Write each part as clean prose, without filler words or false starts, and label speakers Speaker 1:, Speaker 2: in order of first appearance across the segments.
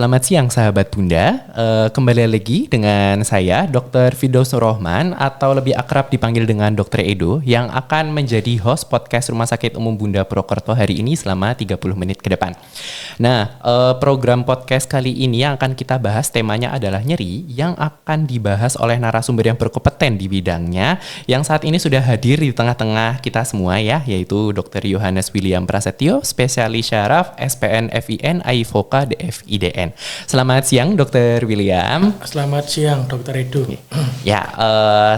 Speaker 1: Selamat siang sahabat Bunda, kembali lagi dengan saya Dr. Firdaus Nurrohman atau lebih akrab dipanggil dengan Dr. Edo yang akan menjadi host podcast Rumah Sakit Umum Bunda Purwokerto hari ini selama 30 menit ke depan. Nah, program podcast kali ini yang akan kita bahas temanya adalah nyeri yang akan dibahas oleh narasumber yang berkompeten di bidangnya yang saat ini sudah hadir di tengah-tengah kita semua ya, yaitu Dr. Yohanes William Prasetyo, spesialis syaraf, SPN FIN, AIVOCA, DFIDN. Selamat siang Dr. William.
Speaker 2: Selamat siang Dr. Edo.
Speaker 1: Ya,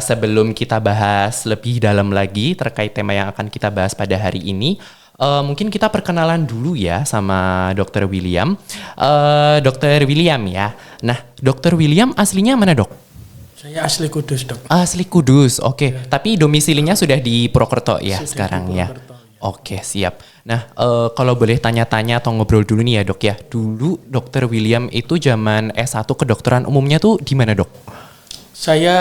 Speaker 1: sebelum kita bahas lebih dalam lagi terkait tema yang akan kita bahas pada hari ini, mungkin kita perkenalan dulu ya sama Dr. William. Dr. William ya. Nah, Dr. William aslinya mana dok?
Speaker 2: Saya asli Kudus dok.
Speaker 1: Asli Kudus, oke. Ya. Tapi domisilinya sudah di Purwokerto ya
Speaker 2: sudah
Speaker 1: sekarang ya.
Speaker 2: Ya.
Speaker 1: Oke, siap. Nah, kalau boleh tanya-tanya atau ngobrol dulu nih ya dok ya. Dulu Dr. William itu zaman S1 kedokteran umumnya tuh di mana dok?
Speaker 2: Saya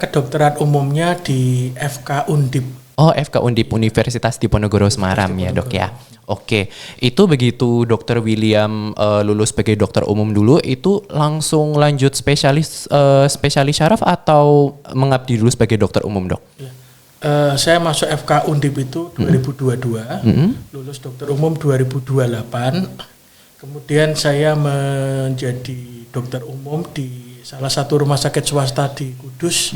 Speaker 2: kedokteran umumnya di FK Undip.
Speaker 1: Oh, FK Undip, Universitas Diponegoro Semarang ya dok ya. Oke, itu begitu Dr. William lulus sebagai dokter umum dulu, itu langsung lanjut spesialis syaraf atau mengabdi dulu sebagai dokter umum dok?
Speaker 2: Ya. Saya masuk FK Undip itu 2022, lulus dokter umum 2028. Kemudian saya menjadi dokter umum di salah satu rumah sakit swasta di Kudus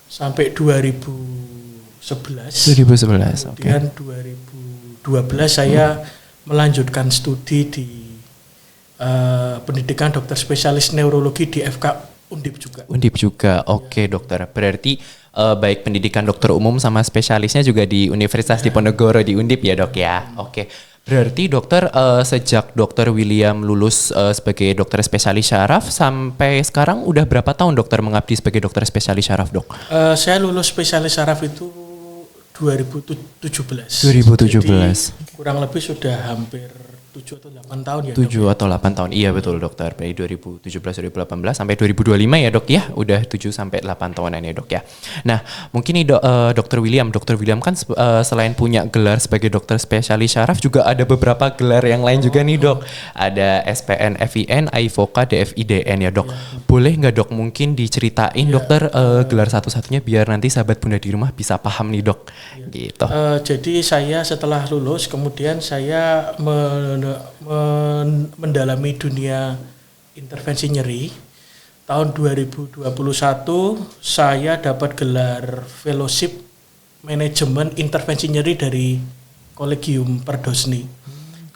Speaker 2: sampai 2011. Kemudian 2012 saya melanjutkan studi di pendidikan dokter spesialis neurologi di FK Undip juga.
Speaker 1: Undip juga, oke dokter. Berarti baik pendidikan dokter umum sama spesialisnya juga di Universitas Diponegoro di Undip ya dok ya. Oke. Berarti dokter sejak Dr. William lulus sebagai dokter spesialis syaraf sampai sekarang udah berapa tahun dokter mengabdi sebagai dokter spesialis syaraf dok?
Speaker 2: Saya lulus spesialis syaraf itu 2017. Jadi kurang lebih sudah hampir 7 atau 8 tahun ya
Speaker 1: 7 atau 8 tahun, iya betul dokter. Dari 2017-2018 sampai 2025 ya dok ya, udah 7 sampai 8 tahunan ya dok ya. Nah mungkin nih Dr. William kan selain punya gelar sebagai dokter spesialis syaraf juga ada beberapa gelar yang lain juga nih dok. Ada SPN FIN, AIVOCA, DFIDN ya dok. Boleh nggak dok mungkin diceritain dokter gelar satu-satunya biar nanti sahabat Bunda di rumah bisa paham nih dok. Gitu.
Speaker 2: Jadi saya setelah lulus kemudian saya mendalami dunia intervensi nyeri. Tahun 2021 saya dapat gelar Fellowship Manajemen Intervensi Nyeri dari Kolegium Perdosni.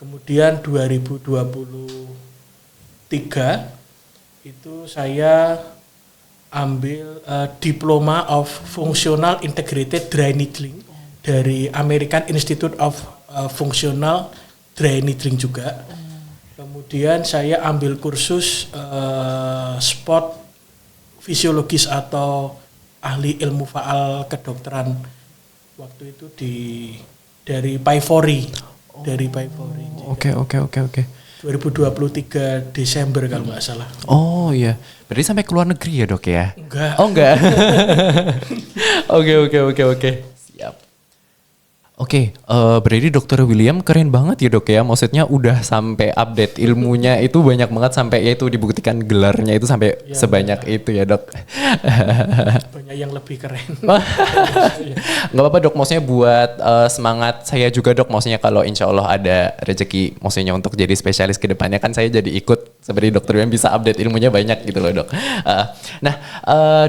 Speaker 2: Kemudian 2023 itu saya ambil Diploma of Functional Integrated Dry Needling dari American Institute of Functional Dry Needling juga. Kemudian saya ambil kursus sport fisiologis atau ahli ilmu faal kedokteran waktu itu dari Paivori.
Speaker 1: Oke.
Speaker 2: 2023 Desember kalau nggak salah.
Speaker 1: Oh iya, berarti sampai ke luar negeri ya dok ya?
Speaker 2: Enggak.
Speaker 1: Oh enggak. Oke. Siap. Oke, berarti Dr. William keren banget ya dok ya, maksudnya udah sampai update ilmunya itu banyak banget sampai ya itu dibuktikan gelarnya itu sampai ya, sebanyak itu ya dok.
Speaker 2: Banyak yang lebih keren.
Speaker 1: Nggak apa-apa dok, maksudnya buat semangat saya juga dok, maksudnya kalau insya Allah ada rezeki maksudnya untuk jadi spesialis ke depannya kan saya jadi ikut seperti Dr. William bisa update ilmunya banyak gitu loh dok.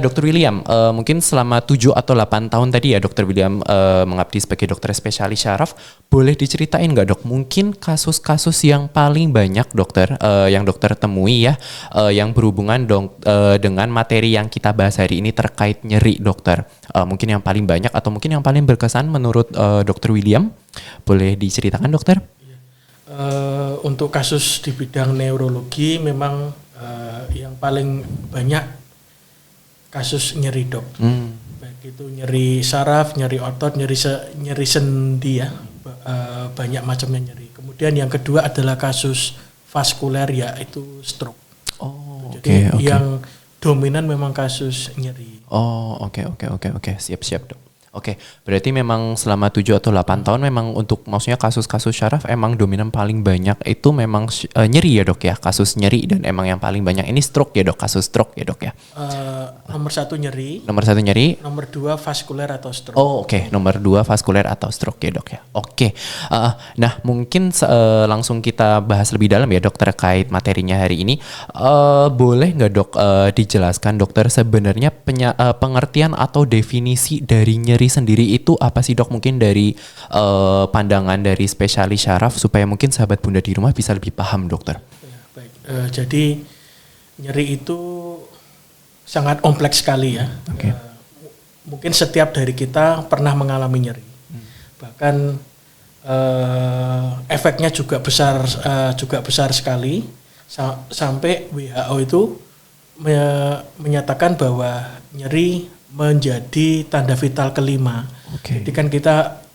Speaker 1: Dr. William mungkin selama 7 atau 8 tahun tadi ya Dr. William mengabdi sebagai dokter spesialis syaraf, boleh diceritain nggak dok mungkin kasus-kasus yang paling banyak dokter yang dokter temui ya yang berhubungan dengan materi yang kita bahas hari ini terkait nyeri dokter, mungkin yang paling banyak atau mungkin yang paling berkesan menurut Dr. William, boleh diceritakan dokter?
Speaker 2: Untuk kasus di bidang neurologi memang yang paling banyak kasus nyeri dok. Itu nyeri saraf, nyeri otot, nyeri sendi ya, banyak macamnya nyeri. Kemudian yang kedua adalah kasus vaskuler yaitu stroke.
Speaker 1: Oh,
Speaker 2: jadi yang dominan memang kasus nyeri.
Speaker 1: Oh, oke. Siap dok. Oke, berarti memang selama 7 atau 8 tahun memang untuk maksudnya kasus-kasus syaraf emang dominan paling banyak itu memang nyeri ya dok ya, kasus nyeri dan emang yang paling banyak ini stroke ya dok, kasus stroke ya dok ya.
Speaker 2: Nomor 1 nyeri.
Speaker 1: Nomor 1 nyeri.
Speaker 2: Nomor 2 vaskuler atau stroke.
Speaker 1: Oh oke. Nomor 2 vaskuler atau stroke ya dok ya. Oke. Nah mungkin langsung kita bahas lebih dalam ya dok terkait materinya hari ini. Boleh nggak dok dijelaskan dokter sebenarnya pengertian atau definisi dari nyeri sendiri itu apa sih dok, mungkin dari pandangan dari spesialis syaraf supaya mungkin sahabat bunda di rumah bisa lebih paham dokter.
Speaker 2: Ya, baik. Jadi nyeri itu sangat kompleks sekali ya. Okay. Mungkin setiap dari kita pernah mengalami nyeri. Bahkan efeknya juga besar sekali sampai WHO itu menyatakan bahwa nyeri menjadi tanda vital kelima. Okay. Jadi kan kita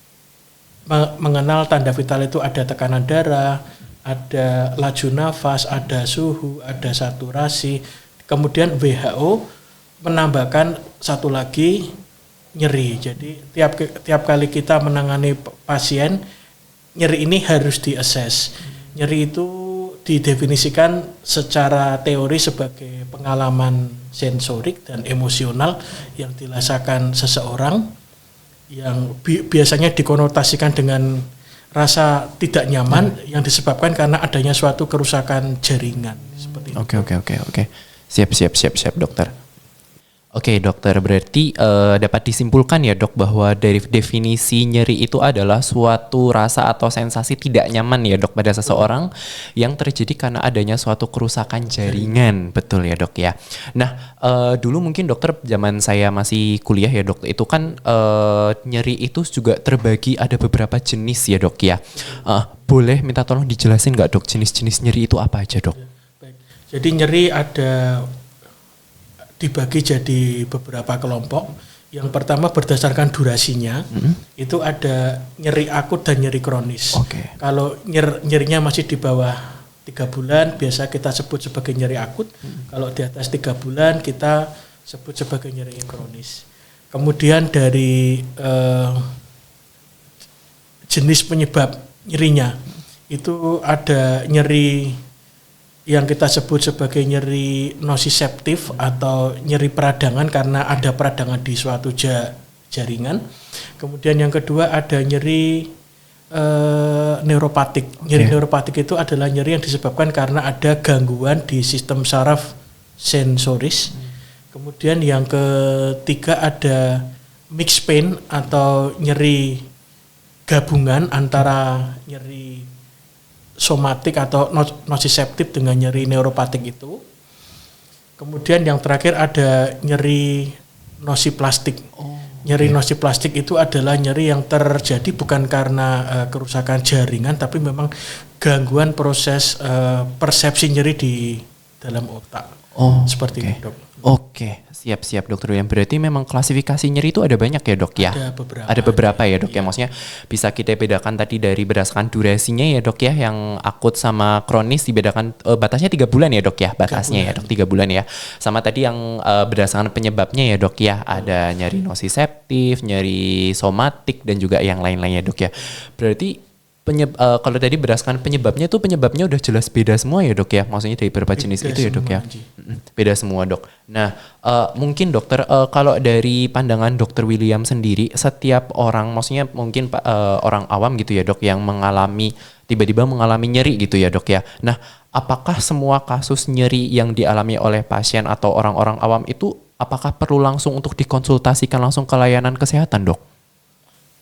Speaker 2: mengenal tanda vital itu ada tekanan darah, ada laju nafas, ada suhu, ada saturasi. Kemudian WHO menambahkan satu lagi nyeri. Jadi tiap kali kita menangani pasien, nyeri ini harus diassess. Nyeri itu didefinisikan secara teori sebagai pengalaman sensorik dan emosional yang dirasakan seseorang yang biasanya dikonotasikan dengan rasa tidak nyaman yang disebabkan karena adanya suatu kerusakan jaringan seperti itu.
Speaker 1: Oke. Siap dokter. Oke dokter, berarti dapat disimpulkan ya dok bahwa dari definisi nyeri itu adalah suatu rasa atau sensasi tidak nyaman ya dok pada seseorang yang terjadi karena adanya suatu kerusakan jaringan, betul ya dok ya. Nah dulu mungkin dokter zaman saya masih kuliah ya dok, itu kan nyeri itu juga terbagi ada beberapa jenis ya dok ya. Boleh minta tolong dijelasin nggak dok jenis-jenis nyeri itu apa aja dok?
Speaker 2: Baik. Jadi nyeri ada dibagi jadi beberapa kelompok. Yang pertama berdasarkan durasinya, itu ada nyeri akut dan nyeri kronis.
Speaker 1: Okay.
Speaker 2: Kalau nyerinya masih di bawah 3 bulan, biasa kita sebut sebagai nyeri akut. Kalau di atas 3 bulan, kita sebut sebagai nyeri kronis. Kemudian dari jenis penyebab nyerinya, itu ada nyeri yang kita sebut sebagai nyeri nosiseptif atau nyeri peradangan karena ada peradangan di suatu jaringan. Kemudian yang kedua ada nyeri neuropatik. Nyeri neuropatik itu adalah nyeri yang disebabkan karena ada gangguan di sistem saraf sensoris. Kemudian yang ketiga ada mixed pain atau nyeri gabungan antara nyeri somatik atau nosiseptif dengan nyeri neuropatik itu. Kemudian yang terakhir ada nyeri nosiplastik. Nyeri nosiplastik itu adalah nyeri yang terjadi bukan karena kerusakan jaringan, tapi memang gangguan proses persepsi nyeri di dalam otak. Seperti itu dok.
Speaker 1: Oke, siap dokter. Yang berarti memang klasifikasi nyeri itu ada banyak ya dok ya? Ada beberapa ya dok ya. Maksudnya bisa kita bedakan tadi dari berdasarkan durasinya ya dok ya. Yang akut sama kronis dibedakan batasnya 3 bulan ya dok ya. Batasnya ya dok 3 bulan ya. Sama tadi yang berdasarkan penyebabnya ya dok ya. Ada nyeri nosiseptif, nyeri somatik dan juga yang lain-lainnya dok ya. Berarti kalau tadi berdasarkan penyebabnya udah jelas beda semua ya dok ya, maksudnya dari beberapa jenis itu ya dok ya, beda semua dok. Nah mungkin dokter kalau dari pandangan dokter William sendiri, setiap orang maksudnya mungkin orang awam gitu ya dok yang tiba-tiba mengalami nyeri gitu ya dok ya. Nah apakah semua kasus nyeri yang dialami oleh pasien atau orang-orang awam itu apakah perlu langsung untuk dikonsultasikan langsung ke layanan kesehatan dok?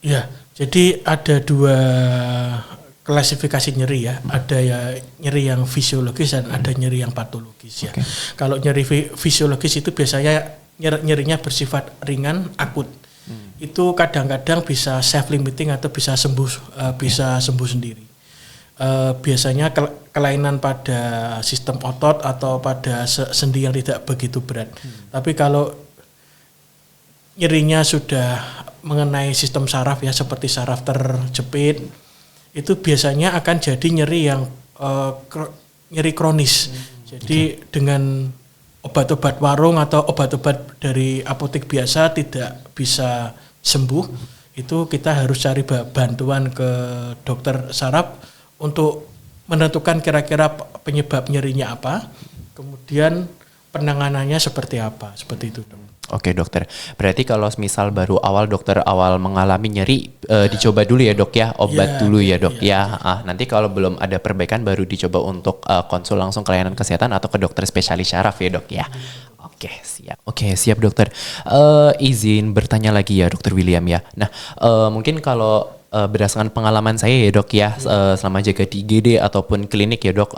Speaker 2: Ya, jadi ada 2 klasifikasi nyeri ya. Ada ya nyeri yang fisiologis dan ada nyeri yang patologis ya. Kalau nyeri fisiologis itu biasanya nyerinya bersifat ringan, akut. Itu kadang-kadang bisa self limiting atau bisa sembuh sendiri. Biasanya kelainan pada sistem otot atau pada sendi yang tidak begitu berat. Tapi kalau nyerinya sudah mengenai sistem saraf ya, seperti saraf terjepit, itu biasanya akan jadi nyeri yang nyeri kronis. Jadi dengan obat-obat warung atau obat-obat dari apotek biasa tidak bisa sembuh, itu kita harus cari bantuan ke dokter saraf untuk menentukan kira-kira penyebab nyerinya apa, kemudian penanganannya seperti apa, seperti itu, Dok.
Speaker 1: Oke dokter, berarti kalau misal baru dokter awal mengalami nyeri, dicoba dulu ya dok ya, obat dulu ya dok ya. Nanti kalau belum ada perbaikan baru dicoba untuk konsul langsung ke layanan kesehatan atau ke dokter spesialis syaraf ya dok ya. Oke siap dokter. Izin bertanya lagi ya dokter William ya. Nah mungkin kalau berdasarkan pengalaman saya ya dok ya, selama jaga di IGD ataupun klinik ya dok,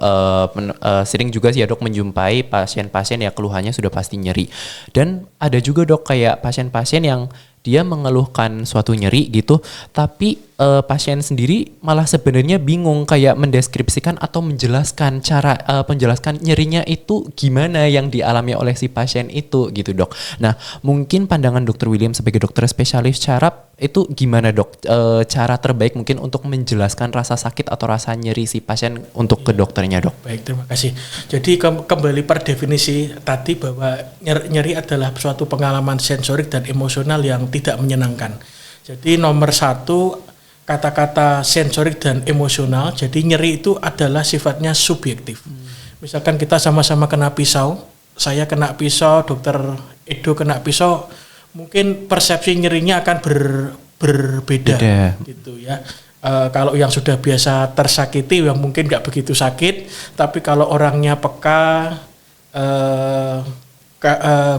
Speaker 1: sering juga sih ya dok menjumpai pasien-pasien yang keluhannya sudah pasti nyeri. Dan ada juga dok kayak pasien-pasien yang dia mengeluhkan suatu nyeri gitu, tapi pasien sendiri malah sebenarnya bingung kayak mendeskripsikan atau menjelaskan cara penjelaskan nyerinya itu gimana yang dialami oleh si pasien itu gitu dok. Nah mungkin pandangan dokter William sebagai dokter spesialis syaraf itu gimana dok, cara terbaik mungkin untuk menjelaskan rasa sakit atau rasa nyeri si pasien untuk ke dokternya dok.
Speaker 2: Baik, terima kasih. Jadi kembali per definisi tadi bahwa nyeri adalah suatu pengalaman sensorik dan emosional yang tidak menyenangkan. Jadi nomor satu, kata-kata sensorik dan emosional, jadi nyeri itu adalah sifatnya subjektif. Misalkan kita sama-sama kena pisau, saya kena pisau, dokter Edo kena pisau, mungkin persepsi nyerinya akan berbeda gitu ya. Kalau yang sudah biasa tersakiti yang mungkin nggak begitu sakit, tapi kalau orangnya peka,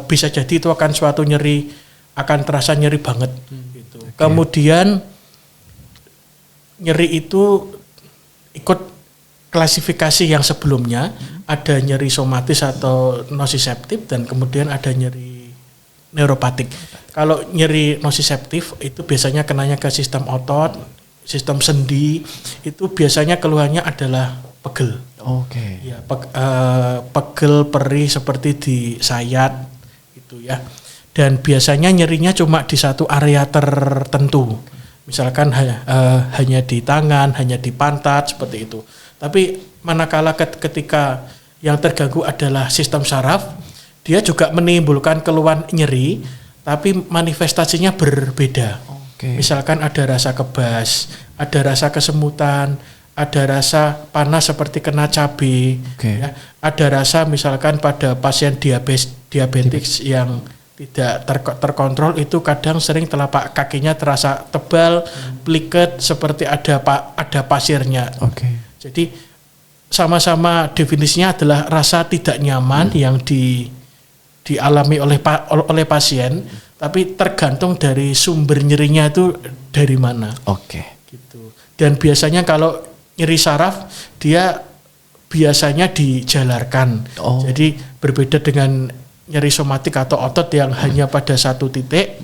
Speaker 2: bisa jadi itu akan suatu nyeri, akan terasa nyeri banget gitu. Okay. Kemudian nyeri itu ikut klasifikasi yang sebelumnya, ada nyeri somatis atau nosiseptif dan kemudian ada nyeri neuropatik. Kalau nyeri nosiseptif itu biasanya kenanya ke sistem otot, sistem sendi, itu biasanya keluhannya adalah pegel.
Speaker 1: Oke.
Speaker 2: Ya, pegel, perih seperti disayat gitu ya. Dan biasanya nyerinya cuma di satu area tertentu. Misalkan hanya di tangan, hanya di pantat seperti itu. Tapi manakala ketika yang terganggu adalah sistem saraf, dia juga menimbulkan keluhan nyeri, tapi manifestasinya berbeda. Okay. Misalkan ada rasa kebas, ada rasa kesemutan, ada rasa panas seperti kena cabai, ya. Ada rasa misalkan pada pasien diabetes yang tidak terkontrol itu kadang sering telapak kakinya terasa tebal, pliket seperti ada pasirnya. Okay. Jadi sama-sama definisinya adalah rasa tidak nyaman yang dialami oleh pasien, tapi tergantung dari sumber nyerinya itu dari mana. Gitu. Dan biasanya kalau nyeri saraf dia biasanya dijalarkan. Jadi berbeda dengan nyeri somatik atau otot yang hanya pada satu titik.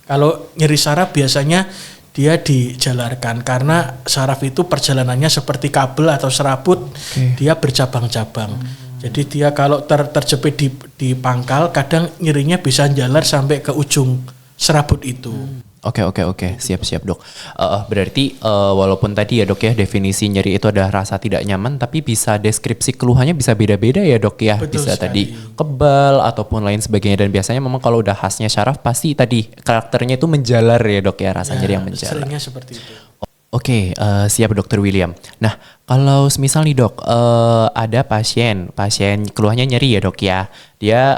Speaker 2: Kalau nyeri saraf biasanya dia dijalarkan karena saraf itu perjalanannya seperti kabel atau serabut, dia bercabang-cabang. Jadi dia kalau terjepit di pangkal, kadang nyerinya bisa jalar sampai ke ujung serabut itu.
Speaker 1: Oke, siap dok. Berarti walaupun tadi ya dok ya definisi nyeri itu adalah rasa tidak nyaman, tapi bisa deskripsi keluhannya bisa beda-beda ya dok ya.
Speaker 2: Betul
Speaker 1: bisa
Speaker 2: sekali.
Speaker 1: Tadi kebal ataupun lain sebagainya, dan biasanya memang kalau udah khasnya syaraf pasti tadi karakternya itu menjalar ya dok ya, rasa nyeri yang menjalar.
Speaker 2: Seringnya seperti itu.
Speaker 1: Oke, siap dokter William. Nah, kalau misal nih dok, ada pasien keluhannya nyeri ya dok ya. Dia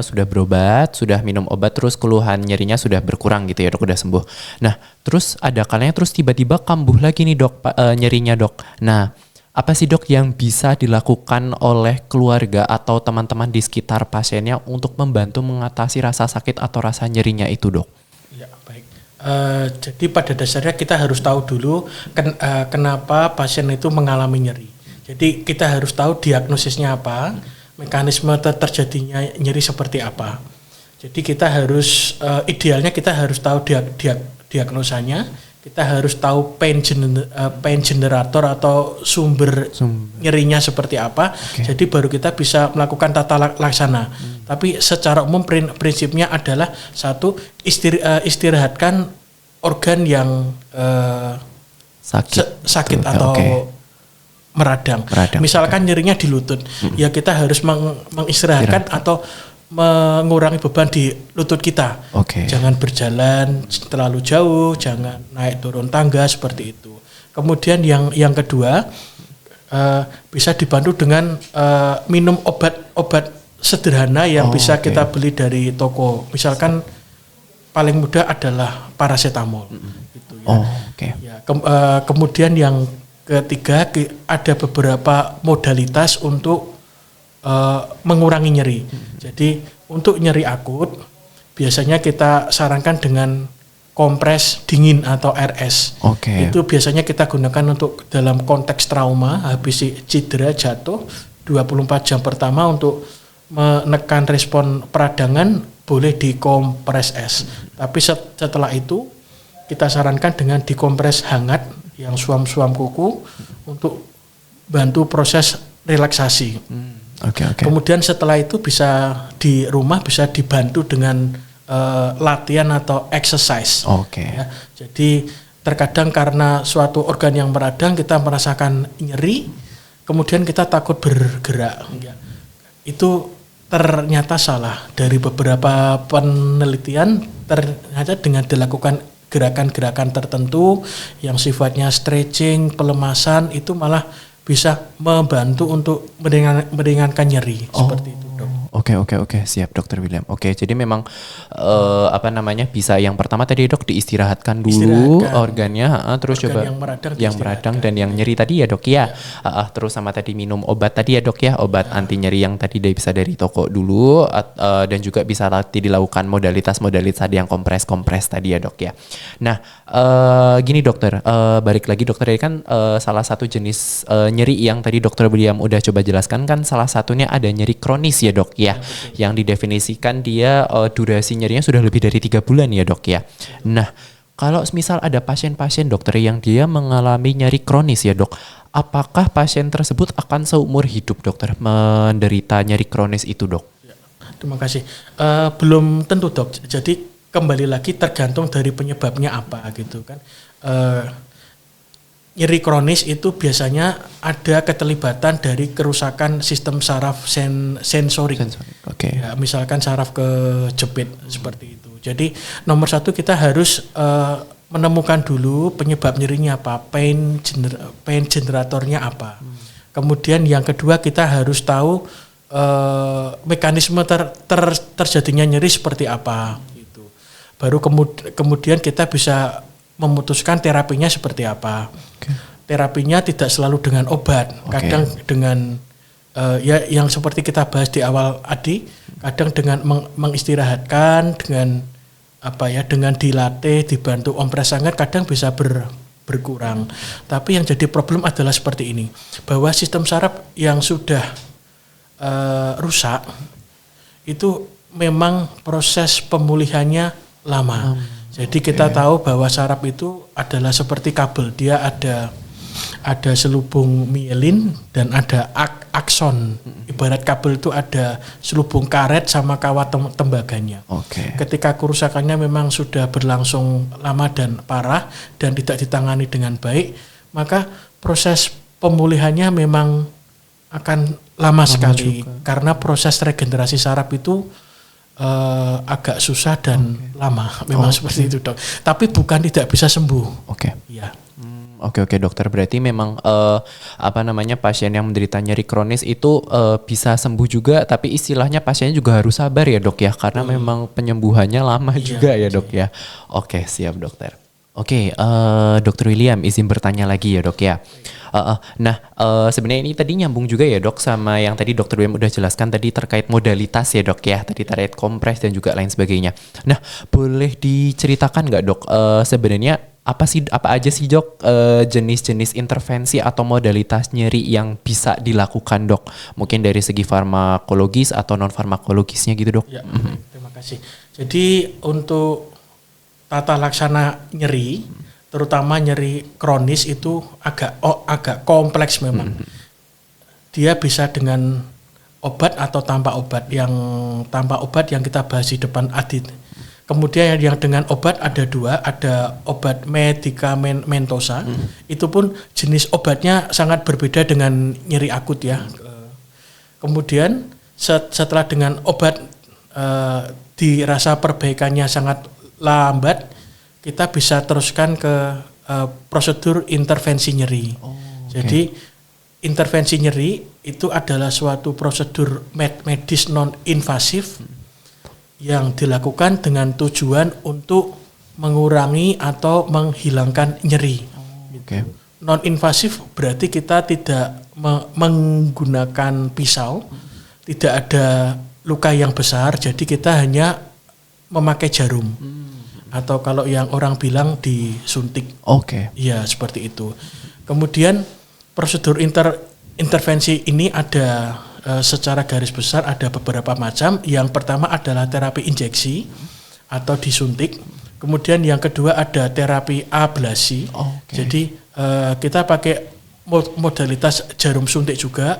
Speaker 1: sudah berobat, sudah minum obat, terus keluhan nyerinya sudah berkurang gitu ya dok, udah sembuh. Nah, terus ada kalanya terus tiba-tiba kambuh lagi nih dok, nyerinya dok. Nah, apa sih dok yang bisa dilakukan oleh keluarga atau teman-teman di sekitar pasiennya untuk membantu mengatasi rasa sakit atau rasa nyerinya itu dok?
Speaker 2: Ya, baik. Jadi pada dasarnya kita harus tahu dulu kenapa pasien itu mengalami nyeri. Jadi kita harus tahu diagnosisnya apa, mekanisme terjadinya nyeri seperti apa. Jadi kita harus idealnya kita harus tahu diagnosanya, kita harus tahu pain generator atau sumber nyerinya seperti apa. Jadi baru kita bisa melakukan tata laksana. Tapi secara umum prinsipnya adalah satu, istirahatkan organ yang sakit atau meradang. Misalkan nyerinya di lutut, ya kita harus mengistirahatkan atau mengurangi beban di lutut kita.
Speaker 1: Oke.
Speaker 2: Jangan berjalan terlalu jauh, jangan naik turun tangga seperti itu. Kemudian yang kedua, bisa dibantu dengan minum obat sederhana yang bisa kita beli dari toko. Misalkan paling mudah adalah paracetamol. Gitu ya. Kemudian yang ketiga, ada beberapa modalitas untuk mengurangi nyeri. Jadi untuk nyeri akut biasanya kita sarankan dengan kompres dingin atau RS. Itu biasanya kita gunakan untuk dalam konteks trauma, habis cedera jatuh 24 jam pertama untuk menekan respon peradangan boleh dikompres es. Tapi setelah itu kita sarankan dengan dikompres hangat yang suam-suam kuku untuk bantu proses relaksasi. Kemudian setelah itu bisa di rumah bisa dibantu dengan latihan atau exercise. Ya, jadi terkadang karena suatu organ yang meradang kita merasakan nyeri, kemudian kita takut bergerak. Ya. Itu ternyata salah. Dari beberapa penelitian ternyata dengan dilakukan gerakan-gerakan tertentu yang sifatnya stretching, pelemasan itu malah bisa membantu untuk meringankan nyeri seperti itu, Dok.
Speaker 1: Oke, siap Dokter William. Jadi memang bisa yang pertama tadi Dok diistirahatkan dulu organnya, terus
Speaker 2: organ
Speaker 1: coba yang meradang dan yang nyeri tadi ya Dok ya. Terus sama tadi minum obat tadi ya Dok ya, obat anti nyeri yang tadi bisa dari toko dulu, dan juga bisa dilakukan modalitas tadi yang kompres tadi ya Dok ya. Nah, gini Dokter, balik lagi Dokter, kan salah satu jenis nyeri yang tadi Dokter William udah coba jelaskan kan salah satunya ada nyeri kronis ya Dok ya, yang didefinisikan dia durasi nyerinya sudah lebih dari 3 bulan ya Dok ya. Nah, kalau misal ada pasien-pasien Dokter yang dia mengalami nyeri kronis ya Dok, apakah pasien tersebut akan seumur hidup Dokter menderita nyeri kronis itu Dok?
Speaker 2: Terima kasih. Belum tentu Dok. Jadi kembali lagi tergantung dari penyebabnya apa gitu kan. Nyeri kronis itu biasanya ada keterlibatan dari kerusakan sistem saraf sensorik. Ya, misalkan saraf kejepit seperti itu. Jadi nomor satu kita harus menemukan dulu penyebab nyerinya apa, pain generatornya apa. Kemudian yang kedua kita harus tahu mekanisme terjadinya nyeri seperti apa. Gitu. Baru kemudian kita bisa memutuskan terapinya seperti apa. Terapinya tidak selalu dengan obat, kadang dengan yang seperti kita bahas di awal Adi, kadang dengan mengistirahatkan, dengan dengan dilatih, dibantu ompres hangat, kadang bisa berkurang. Tapi yang jadi problem adalah seperti ini, bahwa sistem saraf yang sudah rusak itu memang proses pemulihannya lama. Jadi kita tahu bahwa saraf itu adalah seperti kabel, dia ada selubung mielin dan ada akson. Ibarat kabel itu ada selubung karet sama kawat tembaganya. Ketika kerusakannya memang sudah berlangsung lama dan parah dan tidak ditangani dengan baik, maka proses pemulihannya memang akan lama sekali juga. Karena proses regenerasi saraf itu agak susah dan lama, memang seperti itu Dok. Tapi bukan tidak bisa sembuh. Ya.
Speaker 1: Oke Dokter, berarti memang pasien yang menderita nyeri kronis itu bisa sembuh juga, tapi istilahnya pasiennya juga harus sabar ya Dok ya, karena memang penyembuhannya lama juga ya Dok ya. Oke, siap Dokter. Dokter William izin bertanya lagi ya Dok ya. Sebenarnya ini tadi nyambung juga ya Dok sama yang tadi Dokter William udah jelaskan tadi terkait modalitas ya Dok ya, tadi terkait kompres dan juga lain sebagainya. Nah, boleh diceritakan nggak Dok sebenarnya apa aja sih Dok jenis-jenis intervensi atau modalitas nyeri yang bisa dilakukan Dok? Mungkin dari segi farmakologis atau non farmakologisnya gitu Dok.
Speaker 2: Ya, terima kasih. Jadi untuk tata laksana nyeri, terutama nyeri kronis itu agak kompleks memang. Dia bisa dengan obat atau tanpa obat. Yang tanpa obat yang kita bahas di depan Adit. Kemudian yang dengan obat ada 2, ada obat medikamentosa. Itu pun jenis obatnya sangat berbeda dengan nyeri akut ya. Kemudian setelah dengan obat dirasa perbaikannya sangat lambat, kita bisa teruskan ke prosedur intervensi nyeri. Jadi intervensi nyeri itu adalah suatu prosedur medis non-invasif yang dilakukan dengan tujuan untuk mengurangi atau menghilangkan nyeri. Non-invasif berarti kita tidak menggunakan pisau, tidak ada luka yang besar, jadi kita hanya memakai jarum. Atau kalau yang orang bilang disuntik. Iya, seperti itu. Kemudian prosedur intervensi ini ada secara garis besar ada beberapa macam. Yang pertama adalah terapi injeksi atau disuntik. Kemudian yang kedua ada terapi ablasi. Jadi kita pakai modalitas jarum suntik juga.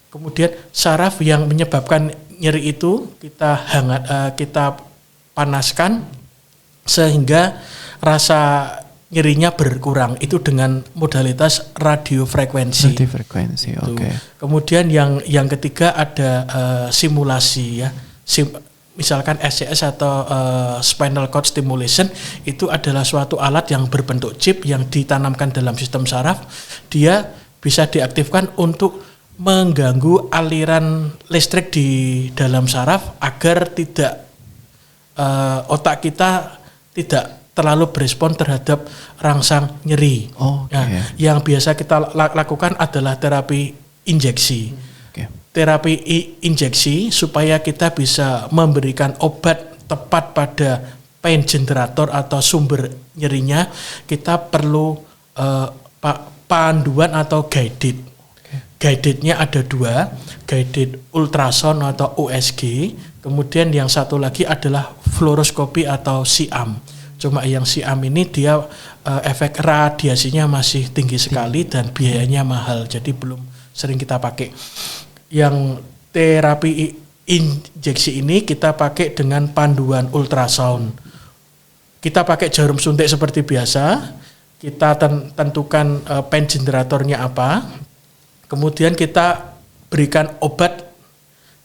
Speaker 2: Kemudian saraf yang menyebabkan nyeri itu kita panaskan sehingga rasa nyerinya berkurang, itu dengan modalitas radiofrekuensi. Kemudian yang ketiga ada simulasi ya. Misalkan SCS atau spinal cord stimulation, itu adalah suatu alat yang berbentuk chip yang ditanamkan dalam sistem saraf. Dia bisa diaktifkan untuk mengganggu aliran listrik di dalam saraf agar tidak otak kita tidak terlalu berespon terhadap rangsang nyeri. Yang biasa kita lakukan adalah terapi injeksi. Terapi injeksi supaya kita bisa memberikan obat tepat pada pain generator atau sumber nyerinya, kita perlu panduan atau guided. Guidednya ada 2, guided ultrasound atau USG, kemudian yang satu lagi adalah fluoroskopi atau SIAM. Cuma yang SIAM ini dia efek radiasinya masih tinggi sekali dan biayanya mahal, jadi belum sering kita pakai. Yang terapi injeksi ini kita pakai dengan panduan ultrasound. Kita pakai jarum suntik seperti biasa, kita tentukan pain generatornya apa, kemudian kita berikan obat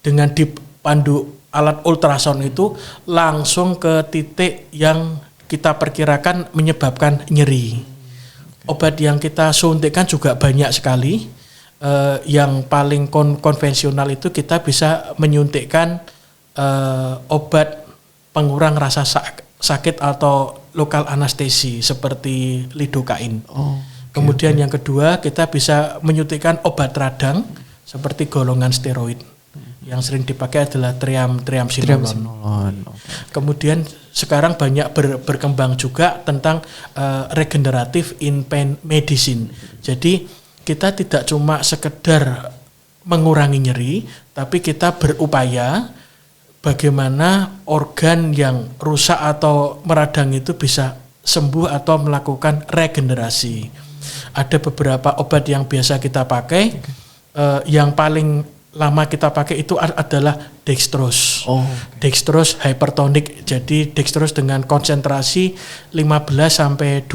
Speaker 2: dengan dipandu alat ultrasound itu langsung ke titik yang kita perkirakan menyebabkan nyeri. Obat yang kita suntikkan juga banyak sekali. Yang paling konvensional itu kita bisa menyuntikkan obat pengurang rasa sakit atau lokal anestesi seperti lidokain. Kemudian yang kedua kita bisa menyuntikkan obat radang seperti golongan steroid. Yang sering dipakai adalah triamcinolone. Kemudian sekarang banyak berkembang juga tentang regenerative in pain medicine. Jadi kita tidak cuma sekedar mengurangi nyeri, tapi kita berupaya bagaimana organ yang rusak atau meradang itu bisa sembuh atau melakukan regenerasi. Ada beberapa obat yang biasa kita pakai, yang paling lama kita pakai itu adalah dextrose. Dextrose hypertonic, jadi dextrose dengan konsentrasi 15-20%.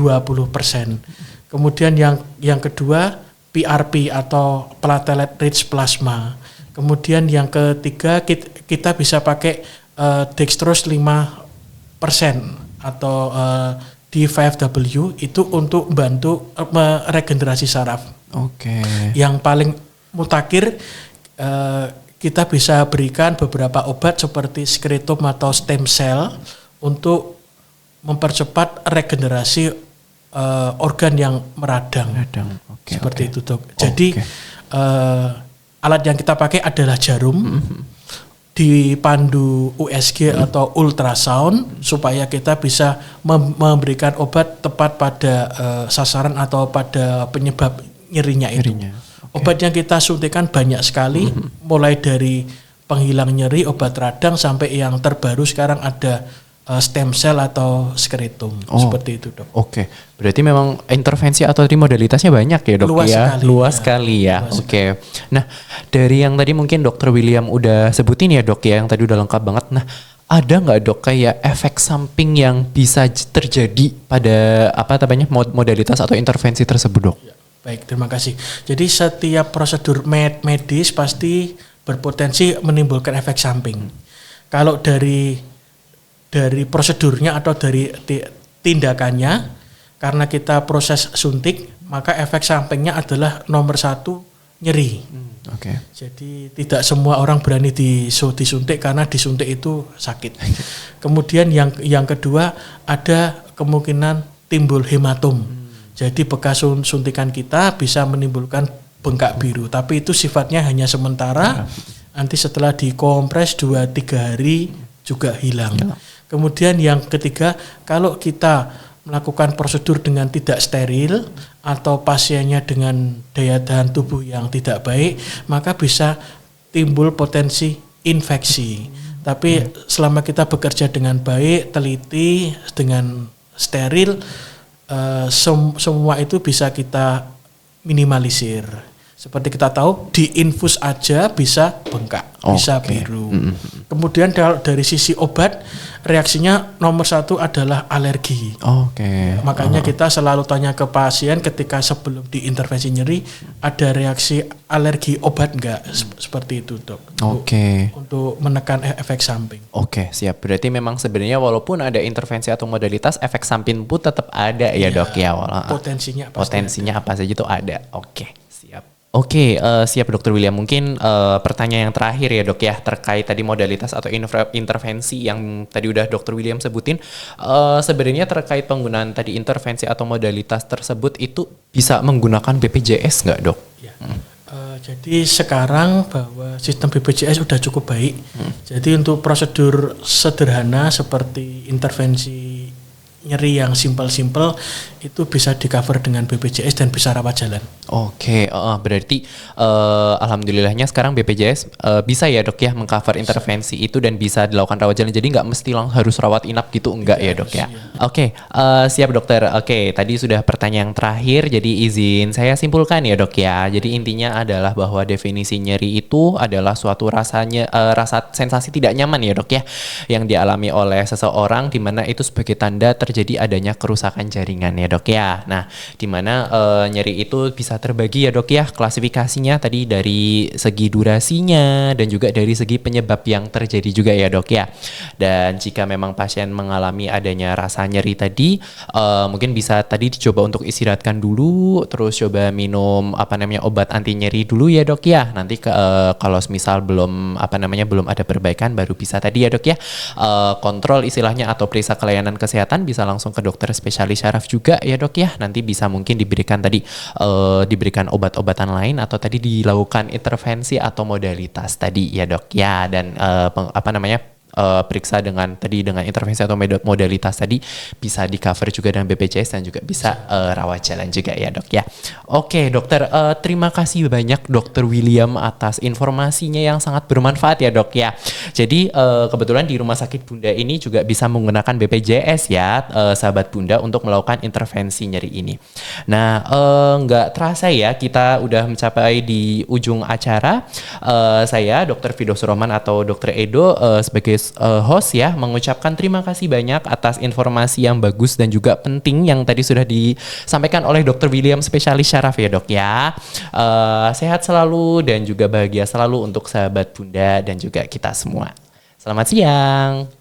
Speaker 2: Kemudian yang kedua PRP atau platelet rich plasma. Kemudian yang ketiga kita bisa pakai dextrose 5% atau D5W itu untuk membantu meregenerasi saraf. Yang paling mutakhir kita bisa berikan beberapa obat seperti skeletum atau stem cell untuk mempercepat regenerasi organ yang meradang. Seperti itu, Dok. Jadi alat yang kita pakai adalah jarum dipandu USG atau ultrasound supaya kita bisa memberikan obat tepat pada sasaran atau pada penyebab nyerinya itu. Obat yang kita suntikan banyak sekali, mulai dari penghilang nyeri, obat radang, sampai yang terbaru sekarang ada stem cell atau skeletum. Seperti itu, Dok.
Speaker 1: Berarti memang intervensi atau modalitasnya banyak ya, Dok? Luas sekali ya. Nah, dari yang tadi mungkin Dr. William udah sebutin ya, Dok ya, yang tadi udah lengkap banget. Nah, ada nggak, Dok, kayak efek samping yang bisa terjadi pada modalitas atau intervensi tersebut, Dok?
Speaker 2: Baik, terima kasih. Jadi setiap prosedur medis pasti berpotensi menimbulkan efek samping. Kalau dari prosedurnya atau dari tindakannya, karena kita proses suntik, maka efek sampingnya adalah nomor 1 nyeri.
Speaker 1: Oke.
Speaker 2: Jadi tidak semua orang berani disuntik karena disuntik itu sakit. Kemudian yang kedua, ada kemungkinan timbul hematom. Jadi bekas suntikan kita bisa menimbulkan bengkak biru, tapi itu sifatnya hanya sementara. Nanti setelah dikompres 2-3 hari juga hilang. Kemudian yang ketiga, kalau kita melakukan prosedur dengan tidak steril atau pasiennya dengan daya tahan tubuh yang tidak baik, maka bisa timbul potensi infeksi. Tapi selama kita bekerja dengan baik, teliti, dengan steril, semua itu bisa kita minimalisir. Seperti kita tahu, diinfus aja bisa bengkak, bisa biru. Kemudian dari sisi obat, reaksinya nomor 1 adalah alergi. Makanya kita selalu tanya ke pasien ketika sebelum diintervensi nyeri, ada reaksi alergi obat enggak? Seperti itu, Dok. Untuk menekan efek samping.
Speaker 1: Siap. Berarti memang sebenarnya walaupun ada intervensi atau modalitas, efek samping pun tetap ada ya, Dok ya. Potensinya apa saja itu ada. Siap. Siap Dokter William. Mungkin pertanyaan yang terakhir ya, Dok ya, terkait tadi modalitas atau intervensi yang tadi udah Dokter William sebutin. Sebenarnya terkait penggunaan tadi intervensi atau modalitas tersebut itu bisa menggunakan BPJS nggak, Dok?
Speaker 2: Ya. Jadi sekarang bahwa sistem BPJS sudah cukup baik. Jadi untuk prosedur sederhana seperti intervensi nyeri yang simpel-simpel itu bisa di-cover dengan BPJS dan bisa rawat jalan.
Speaker 1: Berarti alhamdulillahnya sekarang BPJS bisa ya, Dok ya, mengcover intervensi itu dan bisa dilakukan rawat jalan. Jadi nggak mesti harus rawat inap gitu, enggak ya, Dok ya? Siap Dokter. Tadi sudah pertanyaan yang terakhir, jadi izin saya simpulkan ya, Dok ya. Jadi intinya adalah bahwa definisi nyeri itu adalah suatu rasa sensasi tidak nyaman ya, Dok ya, yang dialami oleh seseorang di mana itu sebagai tanda terjadi adanya kerusakan jaringan ya, Dok ya. Nah, di mana nyeri itu bisa terbagi ya, Dok ya, klasifikasinya tadi dari segi durasinya dan juga dari segi penyebab yang terjadi juga ya, Dok ya. Dan jika memang pasien mengalami adanya rasa nyeri tadi, mungkin bisa tadi dicoba untuk istirahatkan dulu, terus coba minum obat anti nyeri dulu ya, Dok ya. Nanti kalau misal belum ada perbaikan, baru bisa tadi ya, Dok ya, kontrol istilahnya atau periksa kelayanan kesehatan, bisa langsung ke dokter spesialis syaraf juga ya, Dok ya. Nanti bisa mungkin diberikan diberikan obat-obatan lain atau tadi dilakukan intervensi atau modalitas tadi ya, Dok ya. Dan periksa dengan intervensi atau modalitas tadi bisa di cover juga dengan BPJS dan juga bisa rawat jalan juga ya, Dok ya. Dokter, terima kasih banyak Dokter William atas informasinya yang sangat bermanfaat ya, Dok ya. Jadi kebetulan di Rumah Sakit Bunda ini juga bisa menggunakan BPJS ya, sahabat Bunda, untuk melakukan intervensi nyeri ini. Nah, nggak terasa ya, kita udah mencapai di ujung acara. Saya Dr. Fidos Rohman atau Dr. Edo sebagai host ya, mengucapkan terima kasih banyak atas informasi yang bagus dan juga penting yang tadi sudah disampaikan oleh Dr. William, spesialis syaraf ya, Dok ya. Sehat selalu dan juga bahagia selalu untuk sahabat Bunda dan juga kita semua. Selamat siang.